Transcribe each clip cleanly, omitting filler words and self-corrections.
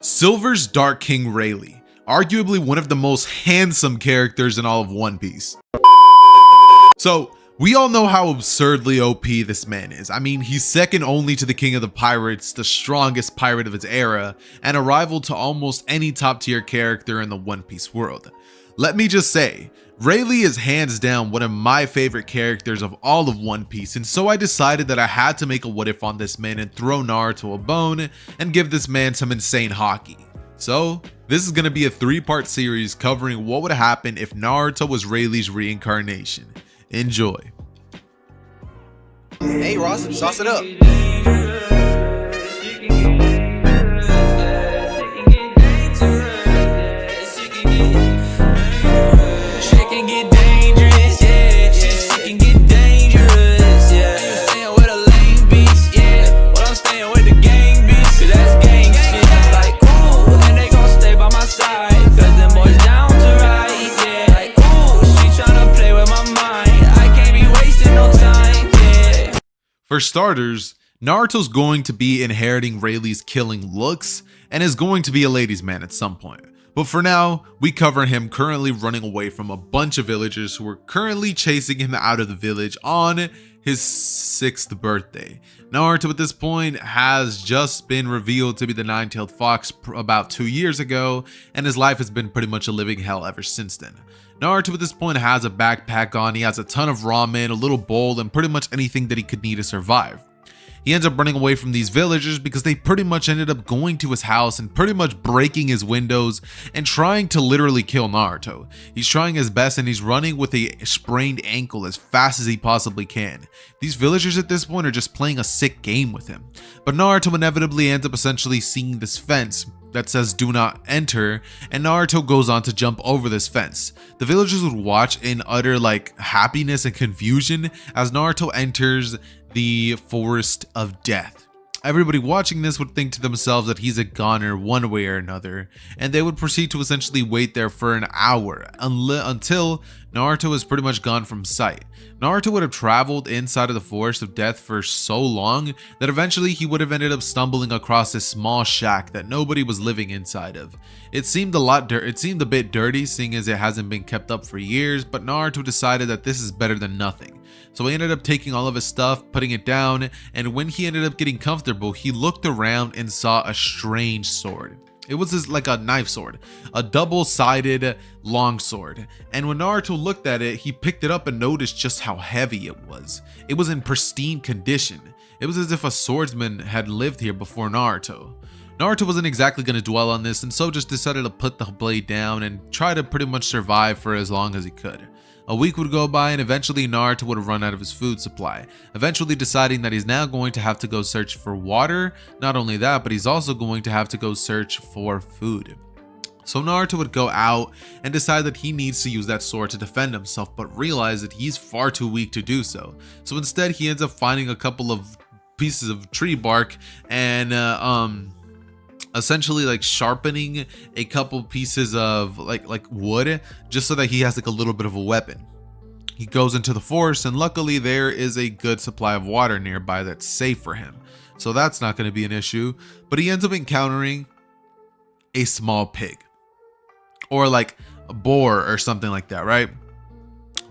Silver's Dark King Rayleigh, arguably one of the most handsome characters in all of One Piece. So, we all know how absurdly OP this man is. I mean, he's second only to the King of the Pirates, the strongest pirate of his era, and a rival to almost any top tier character in the One Piece world. Let me just say, Rayleigh is hands down one of my favorite characters of all of One Piece, and so I decided that I had to make a what if on this man and throw Naruto a bone and give this man some insane hockey. So, this is going to be a 3-part series covering what would happen if Naruto was Rayleigh's reincarnation. Enjoy. Hey Ross, sauce it up. For starters, Naruto's going to be inheriting Rayleigh's killing looks and is going to be a ladies' man at some point. But for now, we cover him currently running away from a bunch of villagers who are currently chasing him out of the village on his 6th birthday. Naruto at this point has just been revealed to be the nine-tailed fox about 2 years ago, and his life has been pretty much a living hell ever since then. Naruto at this point has a backpack on, he has a ton of ramen, a little bowl, and pretty much anything that he could need to survive. He ends up running away from these villagers because they pretty much ended up going to his house and pretty much breaking his windows and trying to literally kill Naruto. He's trying his best and he's running with a sprained ankle as fast as he possibly can. These villagers at this point are just playing a sick game with him. But Naruto inevitably ends up essentially seeing this fence that says do not enter, and Naruto goes on to jump over this fence. The villagers would watch in utter happiness and confusion as Naruto enters the forest of death. Everybody watching this would think to themselves that he's a goner one way or another, and they would proceed to essentially wait there for an hour until Naruto is pretty much gone from sight. Naruto would have traveled inside of the forest of death for so long that eventually he would have ended up stumbling across this small shack that nobody was living inside of. It seemed a bit dirty seeing as it hasn't been kept up for years, but Naruto decided that this is better than nothing. So he ended up taking all of his stuff, putting it down, and when he ended up getting comfortable, he looked around and saw a strange sword. It was like a knife sword, a double-sided long sword. And when Naruto looked at it, he picked it up and noticed just how heavy it was. It was in pristine condition. It was as if a swordsman had lived here before Naruto. Naruto wasn't exactly going to dwell on this and so just decided to put the blade down and try to pretty much survive for as long as he could. A week would go by and eventually Naruto would have run out of his food supply, eventually deciding that he's now going to have to go search for water. Not only that, but he's also going to have to go search for food. So Naruto would go out and decide that he needs to use that sword to defend himself, but realize that he's far too weak to do so. So instead he ends up finding a couple of pieces of tree bark and essentially sharpening a couple pieces of wood just so that he has a little bit of a weapon. He goes into the forest and luckily there is a good supply of water nearby that's safe for him, so that's not going to be an issue. But he ends up encountering a small pig or a boar or something like that, right?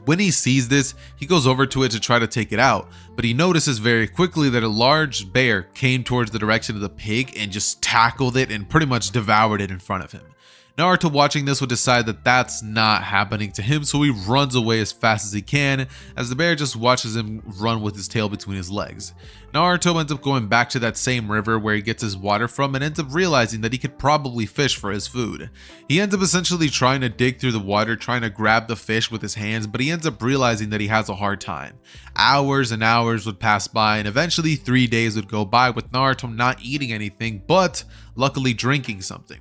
When he sees this, he goes over to it to try to take it out, but he notices very quickly that a large bear came towards the direction of the pig and just tackled it and pretty much devoured it in front of him. Naruto watching this would decide that that's not happening to him, so he runs away as fast as he can as the bear just watches him run with his tail between his legs. Naruto ends up going back to that same river where he gets his water from and ends up realizing that he could probably fish for his food. He ends up essentially trying to dig through the water, trying to grab the fish with his hands, but he ends up realizing that he has a hard time. Hours and hours would pass by and eventually 3 days would go by with Naruto not eating anything, but luckily drinking something.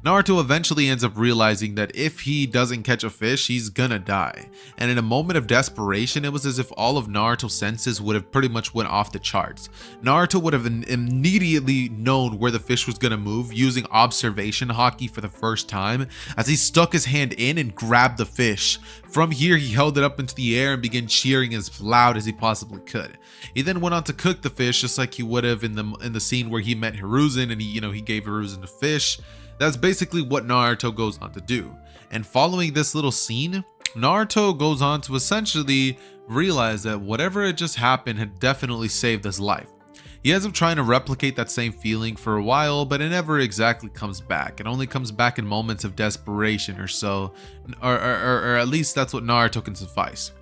Naruto eventually ends up realizing that if he doesn't catch a fish, he's gonna die. And in a moment of desperation, it was as if all of Naruto's senses would have pretty much went off the charts. Naruto would have immediately known where the fish was gonna move using observation haki for the first time as he stuck his hand in and grabbed the fish. From here, he held it up into the air and began cheering as loud as he possibly could. He then went on to cook the fish just like he would have in the scene where he met Hiruzen and he gave gave Hiruzen a fish. That's basically what Naruto goes on to do. And following this little scene, Naruto goes on to essentially realize that whatever had just happened had definitely saved his life. He ends up trying to replicate that same feeling for a while, but it never exactly comes back. It only comes back in moments of desperation or so, or at least that's what Naruto can suffice.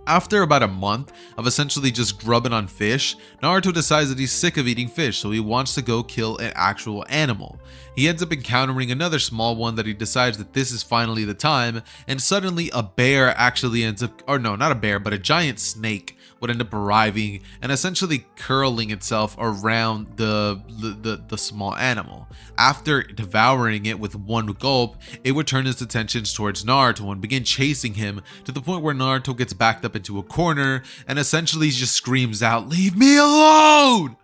After about a month of essentially just grubbing on fish, Naruto decides that he's sick of eating fish, so he wants to go kill an actual animal. He ends up encountering another small one that he decides that this is finally the time, and suddenly a bear actually ends up, or no, not a bear, but a giant snake would end up arriving and essentially curling itself around the small animal. After devouring it with one gulp, it would turn its attentions towards Naruto and begin chasing him to the point where Naruto gets backed up into a corner and essentially just screams out, "Leave me alone!"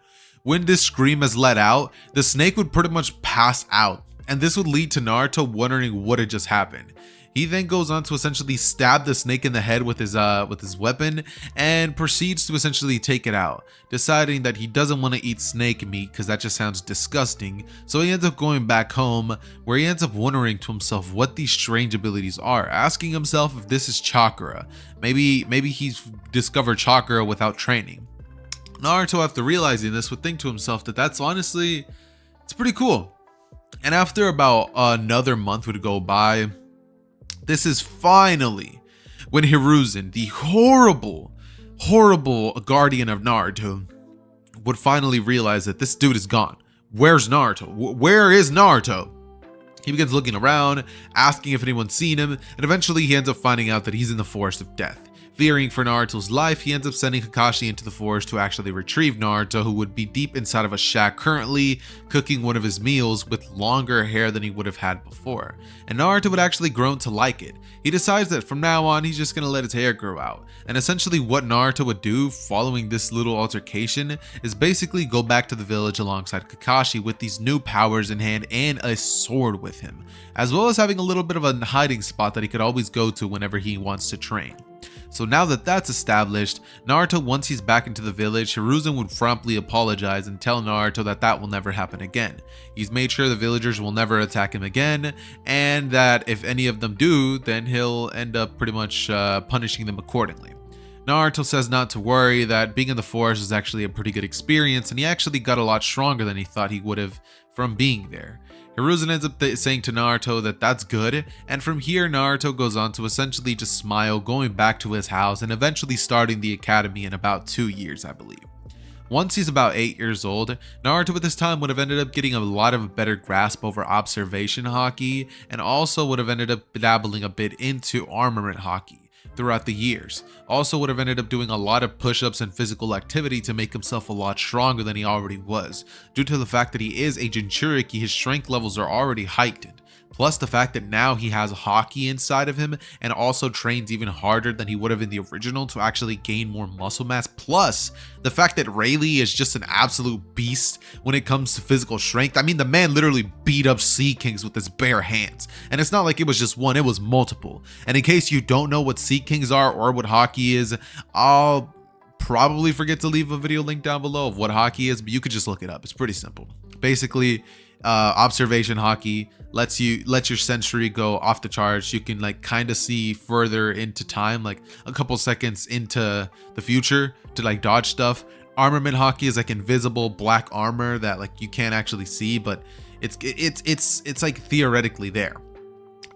When this scream is let out, the snake would pretty much pass out, and this would lead to Naruto wondering what had just happened. He then goes on to essentially stab the snake in the head with his weapon and proceeds to essentially take it out, deciding that he doesn't want to eat snake meat because that just sounds disgusting. So he ends up going back home, where he ends up wondering to himself what these strange abilities are, asking himself if this is chakra. Maybe he's discovered chakra without training. Naruto, after realizing this, would think to himself that that's honestly, it's pretty cool. And after about another month would go by, this is finally when Hiruzen, the horrible guardian of Naruto, would finally realize that this dude is gone. Where's Naruto? Where is Naruto? He begins looking around, asking if anyone's seen him, and eventually he ends up finding out that he's in the Forest of Death. Fearing for Naruto's life, he ends up sending Kakashi into the forest to actually retrieve Naruto, who would be deep inside of a shack currently cooking one of his meals with longer hair than he would have had before. And Naruto would actually grow to like it. He decides that from now on, he's just going to let his hair grow out. And essentially what Naruto would do following this little altercation is basically go back to the village alongside Kakashi with these new powers in hand and a sword with him, as well as having a little bit of a hiding spot that he could always go to whenever he wants to train. So now that that's established, Naruto, once he's back into the village, Hiruzen would promptly apologize and tell Naruto that that will never happen again. He's made sure the villagers will never attack him again, and that if any of them do, then he'll end up pretty much punishing them accordingly. Naruto says not to worry, that being in the forest is actually a pretty good experience, and he actually got a lot stronger than he thought he would have from being there. Hiruzen ends up saying to Naruto that that's good, and from here Naruto goes on to essentially just smile, going back to his house and eventually starting the academy in about 2 years, I believe. Once he's about 8 years old, Naruto at this time would have ended up getting a lot of a better grasp over observation haki, and also would have ended up dabbling a bit into armament haki throughout the years. Also would have ended up doing a lot of push-ups and physical activity to make himself a lot stronger than he already was. Due to the fact that he is a Jinchuriki, his strength levels are already heightened. Plus the fact that now he has haki inside of him and also trains even harder than he would have in the original to actually gain more muscle mass. Plus the fact that Rayleigh is just an absolute beast when it comes to physical strength. I mean, the man literally beat up Sea Kings with his bare hands. And it's not like it was just one, it was multiple. And in case you don't know what Sea Kings are or what haki is, I'll probably forget to leave a video link down below of what haki is, but you could just look it up. It's pretty simple. Basically, observation haki lets your sensory go off the charts. You can like kind of see further into time, like a couple seconds into the future to like dodge stuff. Armament haki is like invisible black armor that like you can't actually see, but it's like theoretically there.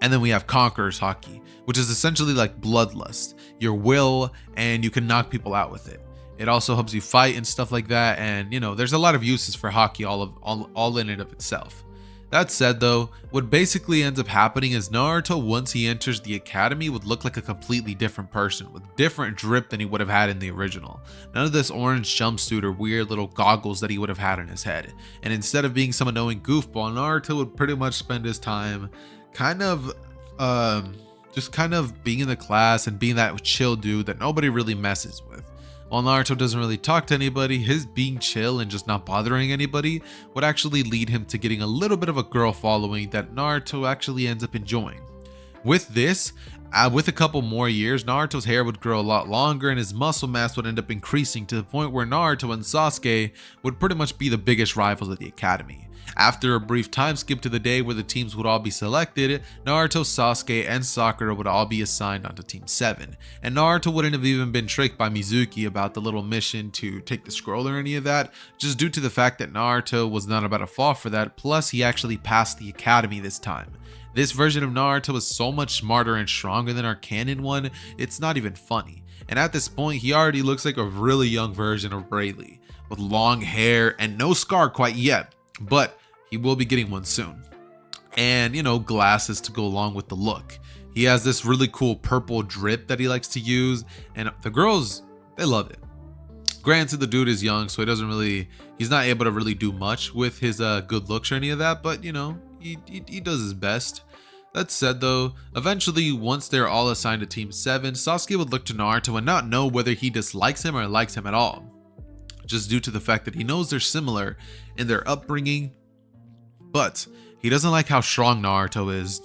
And then we have Conqueror's haki, which is essentially like bloodlust, your will, and you can knock people out with it. It also helps you fight and stuff like that, and you know, there's a lot of uses for haki all in and of itself. That said though, what basically ends up happening is Naruto, once he enters the academy, would look like a completely different person with different drip than he would have had in the original. None of this orange jumpsuit or weird little goggles that he would have had in his head. And instead of being some annoying goofball, Naruto would pretty much spend his time just kind of being in the class and being that chill dude that nobody really messes with. While Naruto doesn't really talk to anybody, his being chill and just not bothering anybody would actually lead him to getting a little bit of a girl following that Naruto actually ends up enjoying. With this, with a couple more years, Naruto's hair would grow a lot longer and his muscle mass would end up increasing to the point where Naruto and Sasuke would pretty much be the biggest rivals of the academy. After a brief time skip to the day where the teams would all be selected, Naruto, Sasuke, and Sakura would all be assigned onto Team 7. And Naruto wouldn't have even been tricked by Mizuki about the little mission to take the scroll or any of that, just due to the fact that Naruto was not about to fall for that, plus he actually passed the academy this time. This version of Naruto is so much smarter and stronger than our canon one, it's not even funny. And at this point, he already looks like a really young version of Rayleigh, with long hair and no scar quite yet, but he will be getting one soon. And, you know, glasses to go along with the look. He has this really cool purple drip that he likes to use, and the girls, they love it. Granted, the dude is young, so he's not able to really do much with his good looks or any of that, but, you know, he does his best. That said though, eventually once they're all assigned to Team 7, Sasuke would look to Naruto and not know whether he dislikes him or likes him at all, just due to the fact that he knows they're similar in their upbringing, but he doesn't like how strong Naruto is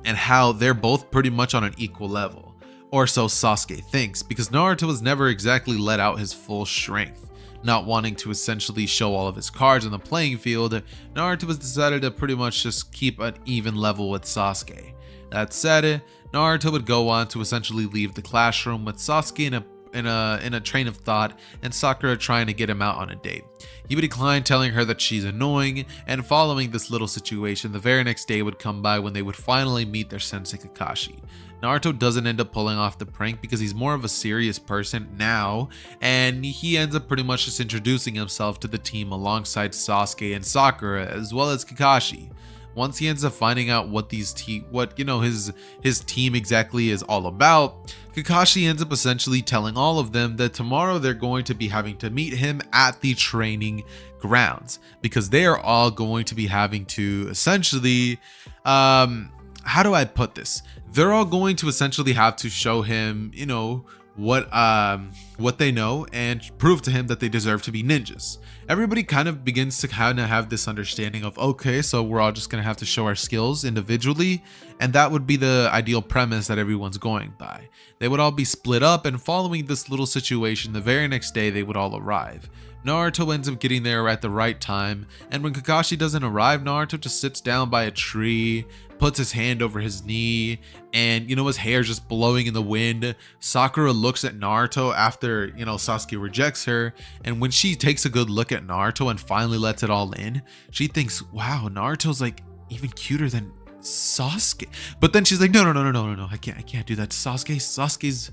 and how they're both pretty much on an equal level, or so Sasuke thinks, because Naruto has never exactly let out his full strength. Not wanting to essentially show all of his cards on the playing field, Naruto has decided to pretty much just keep an even level with Sasuke. That said, Naruto would go on to essentially leave the classroom with Sasuke in a train of thought and Sakura trying to get him out on a date. He would decline, telling her that she's annoying, and following this little situation, the very next day would come by when they would finally meet their sensei Kakashi. Naruto doesn't end up pulling off the prank because he's more of a serious person now, and he ends up pretty much just introducing himself to the team alongside Sasuke and Sakura, as well as Kakashi. Once he ends up finding out what his team exactly is all about, Kakashi ends up essentially telling all of them that tomorrow they're going to be having to meet him at the training grounds, because they are all going to be having to essentially, how do I put this? They're all going to essentially have to show him, you know, what they know and prove to him that they deserve to be ninjas. Everybody kind of begins to kind of have this understanding of, okay, so we're all just going to have to show our skills individually, and that would be the ideal premise that everyone's going by. They would all be split up, and following this little situation, the very next day they would all arrive. Naruto ends up getting there at the right time, and when Kakashi doesn't arrive, Naruto just sits down by a tree, puts his hand over his knee, and, you know, his hair's just blowing in the wind. Sakura looks at Naruto after, you know, Sasuke rejects her, and when she takes a good look at Naruto and finally lets it all in, she thinks, wow, Naruto's like even cuter than Sasuke. But then she's like, no, I can't do that to Sasuke.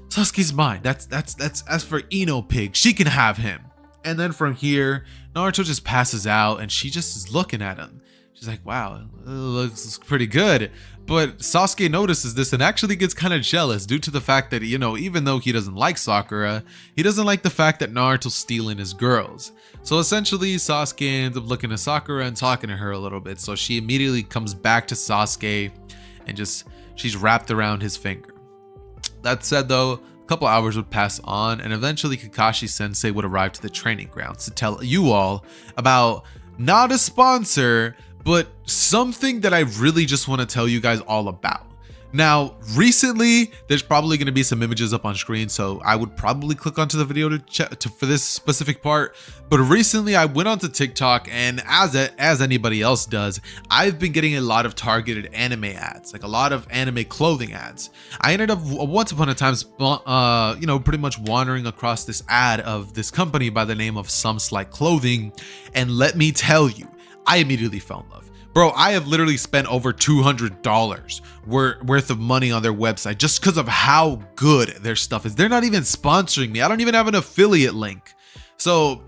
Sasuke's mine. That's as for Ino Pig, she can have him. And then from here, Naruto just passes out and she just is looking at him. She's like, wow, it looks pretty good. But Sasuke notices this and actually gets kind of jealous due to the fact that, you know, even though he doesn't like Sakura, he doesn't like the fact that Naruto's stealing his girls. So essentially, Sasuke ends up looking at Sakura and talking to her a little bit. So she immediately comes back to Sasuke and she's wrapped around his finger. That said though, a couple hours would pass on and eventually Kakashi sensei would arrive to the training grounds to tell you all about not a sponsor, but something that I really just want to tell you guys all about. Now, recently, there's probably going to be some images up on screen, so I would probably click onto the video for this specific part. But recently, I went onto TikTok, and as anybody else does, I've been getting a lot of targeted anime ads, like a lot of anime clothing ads. I ended up once upon a time, you know, pretty much wandering across this ad of this company by the name of Some Slight Clothing, and let me tell you, I immediately fell in love. Bro, I have literally spent over $200 worth of money on their website just because of how good their stuff is. They're not even sponsoring me. I don't even have an affiliate link. So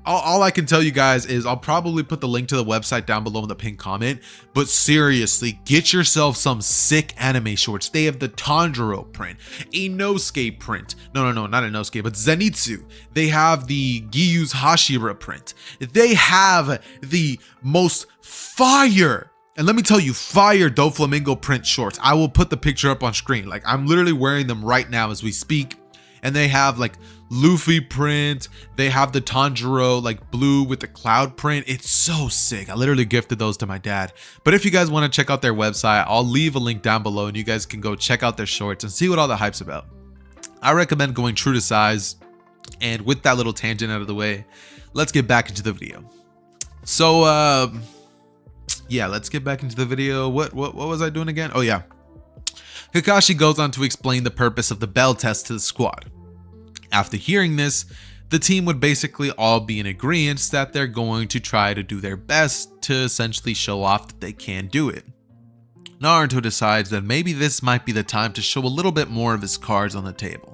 all I can tell you guys is I'll probably put the link to the website down below in the pinned comment. But seriously, get yourself some sick anime shorts. They have the Tanjiro print, Inosuke print. No, not Inosuke, but Zenitsu. They have the Gyu's Hashira print. They have the most fire, and let me tell you, fire Doflamingo print shorts. I will put the picture up on screen. Like, I'm literally wearing them right now as we speak. And they have like Luffy print. They have the Tanjiro like blue with the cloud print. It's so sick. I literally gifted those to my dad. But if you guys want to check out their website, I'll leave a link down below and you guys can go check out their shorts and see what all the hype's about. I recommend going true to size. And with that little tangent out of the way, let's get back into the video. So yeah, let's get back into the video. What was I doing again? Oh yeah. Kakashi goes on to explain the purpose of the bell test to the squad. After hearing this, the team would basically all be in agreement that they're going to try to do their best to essentially show off that they can do it. Naruto decides that maybe this might be the time to show a little bit more of his cards on the table.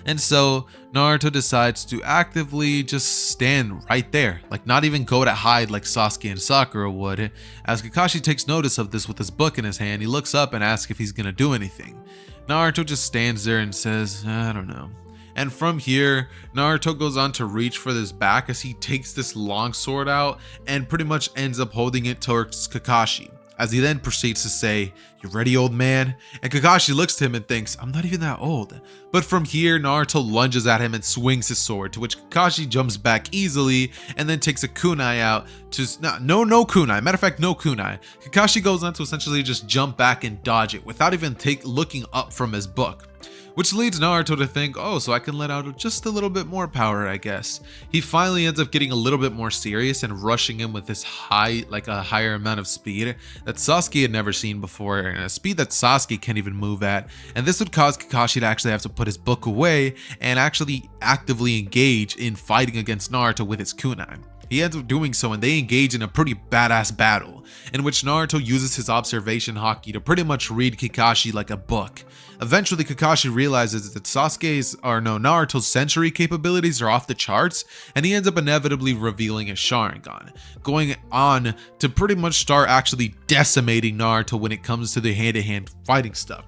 And so Naruto decides to actively just stand right there, like not even go to hide like Sasuke and Sakura would. As Kakashi takes notice of this with his book in his hand, he looks up and asks if he's gonna do anything. Naruto just stands there and says, I don't know. And from here, Naruto goes on to reach for this back as he takes this long sword out and pretty much ends up holding it towards Kakashi, as he then proceeds to say, "You ready, old man?" And Kakashi looks to him and thinks, I'm not even that old. But from here, Naruto lunges at him and swings his sword, to which Kakashi jumps back easily and then takes a kunai out to, no kunai, matter of fact, no kunai. Kakashi goes on to essentially just jump back and dodge it without even looking up from his book. Which leads Naruto to think, oh, so I can let out just a little bit more power, I guess. He finally ends up getting a little bit more serious and rushing him with this a higher amount of speed that Sasuke had never seen before, and a speed that Sasuke can't even move at. And this would cause Kakashi to actually have to put his book away and actually actively engage in fighting against Naruto with his kunai. He ends up doing so, and they engage in a pretty badass battle, in which Naruto uses his observation haki to pretty much read Kakashi like a book. Eventually, Kakashi realizes that Naruto's sensory capabilities are off the charts, and he ends up inevitably revealing his Sharingan, going on to pretty much start actually decimating Naruto when it comes to the hand-to-hand fighting stuff.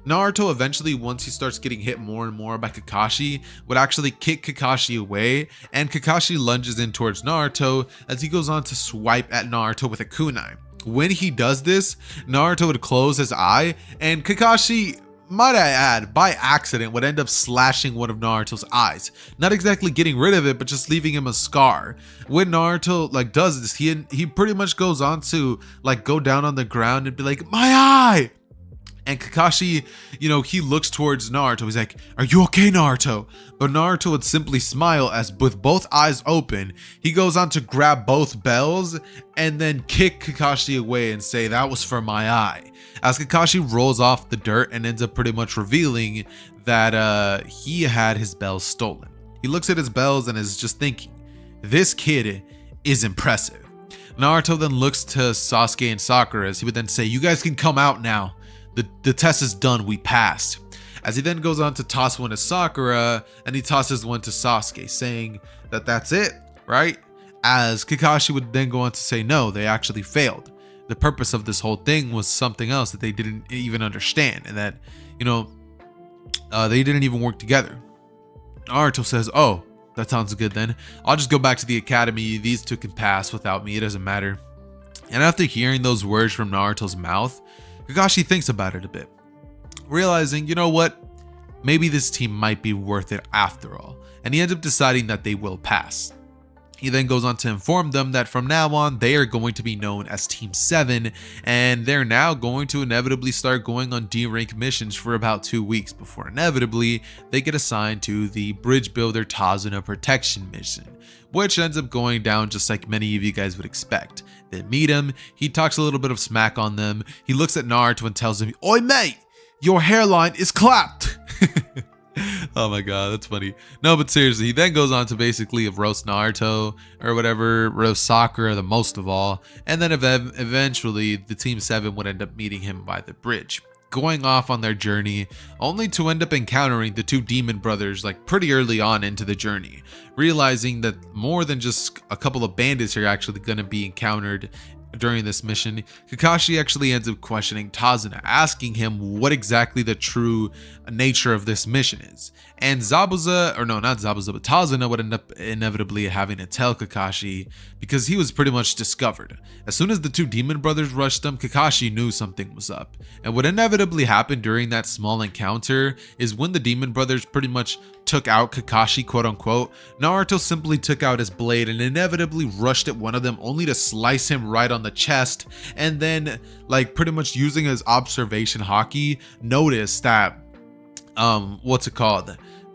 Naruto eventually, once he starts getting hit more and more by Kakashi, would actually kick Kakashi away, and Kakashi lunges in towards Naruto as he goes on to swipe at Naruto with a kunai. When he does this, Naruto would close his eye, and Kakashi, might I add, by accident would end up slashing one of Naruto's eyes. Not exactly getting rid of it, but just leaving him a scar. When Naruto does this, he pretty much goes on to go down on the ground and be like, "My eye!" And Kakashi, he looks towards Naruto. He's like, "Are you okay, Naruto?" But Naruto would simply smile as with both eyes open, he goes on to grab both bells and then kick Kakashi away and say, "That was for my eye." As Kakashi rolls off the dirt and ends up pretty much revealing that he had his bells stolen. He looks at his bells and is just thinking, this kid is impressive. Naruto then looks to Sasuke and Sakura as he would then say, "You guys can come out now. The test is done, we passed." As he then goes on to toss one to Sakura, and he tosses one to Sasuke, saying that that's it, right? As Kakashi would then go on to say, no, they actually failed. The purpose of this whole thing was something else that they didn't even understand, and that, they didn't even work together. Naruto says, "Oh, that sounds good then. I'll just go back to the academy. These two can pass without me, it doesn't matter." And after hearing those words from Naruto's mouth, Kakashi thinks about it a bit, realizing, you know what, maybe this team might be worth it after all, and he ends up deciding that they will pass. He then goes on to inform them that from now on, they are going to be known as Team 7, and they're now going to inevitably start going on D-rank missions for about 2 weeks before inevitably they get assigned to the Bridge Builder Tazuna Protection mission, which ends up going down just like many of you guys would expect. They meet him, he talks a little bit of smack on them, he looks at Naruto and tells him, "Oi mate, your hairline is clapped." Oh my god, that's funny. No, but seriously, he then goes on to basically roast Naruto or whatever, roast Sakura the most of all, and then eventually the Team 7 would end up meeting him by the bridge, going off on their journey, only to end up encountering the two demon brothers pretty early on into the journey, realizing that more than just a couple of bandits are actually going to be encountered during this mission. Kakashi actually ends up questioning Tazuna, asking him what exactly the true nature of this mission is. And Tazuna would end up inevitably having to tell Kakashi because he was pretty much discovered. As soon as the two demon brothers rushed him, Kakashi knew something was up. And what inevitably happened during that small encounter is when the demon brothers pretty much took out Kakashi, quote unquote, Naruto simply took out his blade and inevitably rushed at one of them, only to slice him right on the chest, and then pretty much using his observation haki, noticed that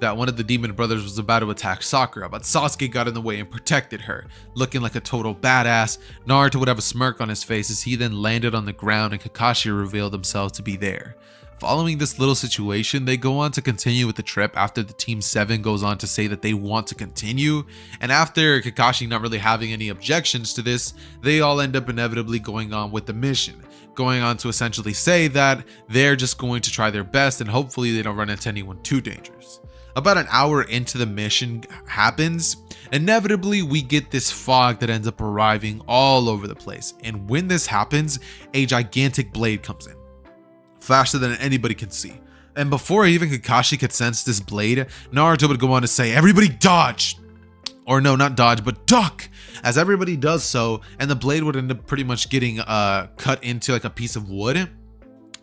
that one of the demon brothers was about to attack Sakura, but Sasuke got in the way and protected her. Looking like a total badass, Naruto would have a smirk on his face as he then landed on the ground and Kakashi revealed himself to be there. Following this little situation, they go on to continue with the trip after the Team 7 goes on to say that they want to continue, and after Kakashi not really having any objections to this, they all end up inevitably going on with the mission, going on to essentially say that they're just going to try their best and hopefully they don't run into anyone too dangerous. About an hour into the mission happens, inevitably we get this fog that ends up arriving all over the place, and when this happens, a gigantic blade comes in, faster than anybody can see. And before even Kakashi could sense this blade, Naruto would go on to say, "Everybody dodge!" Or no, not dodge, but duck! As everybody does so, and the blade would end up pretty much getting cut into like a piece of wood,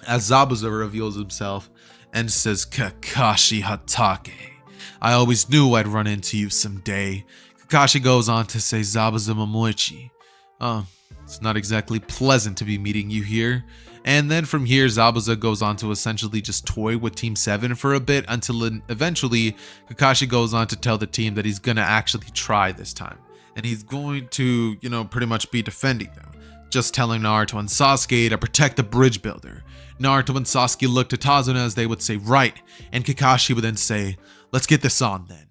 as Zabuza reveals himself and says, "Kakashi Hatake, I always knew I'd run into you someday." Kakashi goes on to say, "Zabuza Momoichi, it's not exactly pleasant to be meeting you here." And then from here, Zabuza goes on to essentially just toy with Team 7 for a bit until eventually Kakashi goes on to tell the team that he's gonna actually try this time. And he's going to, pretty much be defending them, just telling Naruto and Sasuke to protect the bridge builder. Naruto and Sasuke looked at Tazuna as they would say, "Right," and Kakashi would then say, "Let's get this on then."